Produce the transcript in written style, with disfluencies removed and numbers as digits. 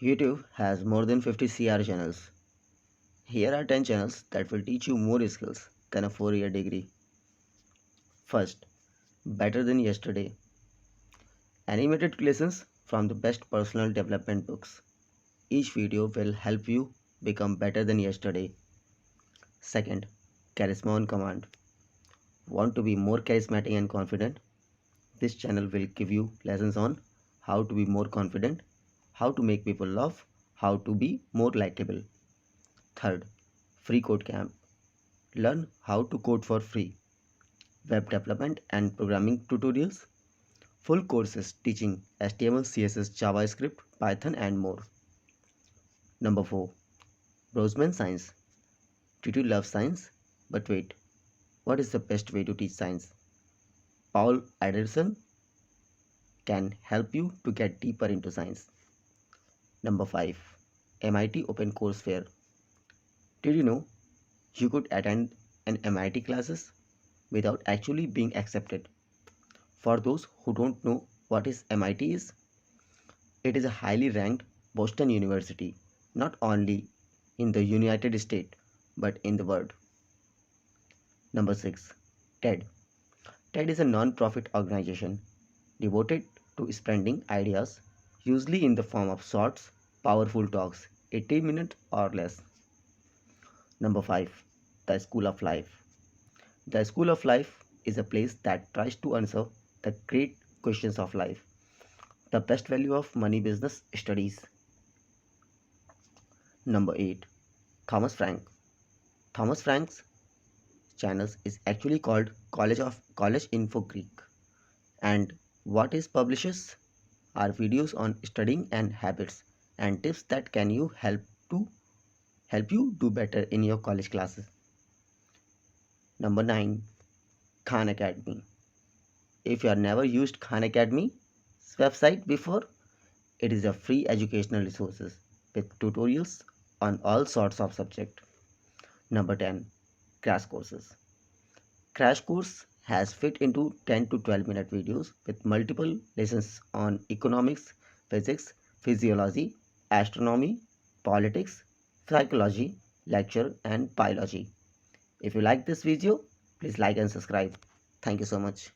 YouTube has more than 50 CR channels. Here are 10 channels that will teach you more skills than a 4-year degree. First, Better Than Yesterday. Animated lessons from the best personal development books. Each video will help you become better than yesterday. Second, Charisma on Command. Want to be more charismatic and confident? This channel will give you lessons on how to be more confident, how to make people laugh, how to be more likable. Third, Free Code Camp. Learn how to code for free. Web development and programming tutorials. Full courses teaching HTML, CSS, JavaScript, Python and more. Number 4. Brosman Science. Did you love science? But wait, what is the best way to teach science? Paul Anderson can help you to get deeper into science. Number 5. MIT OpenCourseWare. Did you know you could attend an MIT classes without actually being accepted? For those who don't know what is MIT is, it is a highly ranked Boston University, not only in the United States but in the world. Number 6. TED. TED is a non-profit organization devoted to spreading ideas, usually in the form of short, powerful talks, 80 minutes or less. Number 5. The School of Life. The School of Life is a place that tries to answer the great questions of life. The best value of money business studies. Number 8. Thomas Frank. Thomas Frank's channel is actually called College Info Geek, and what it publishes are videos on studying and habits and tips that can help you do better in your college classes. Number 9. Khan Academy. If you have never used Khan Academy's website before, it is a free educational resources with tutorials on all sorts of subjects. Number 10. Crash Courses. Crash Course has fit into 10 to 12-minute videos with multiple lessons on economics, physics, physiology, astronomy, politics, psychology, lecture and biology. If you like this video, please like and subscribe. Thank you so much.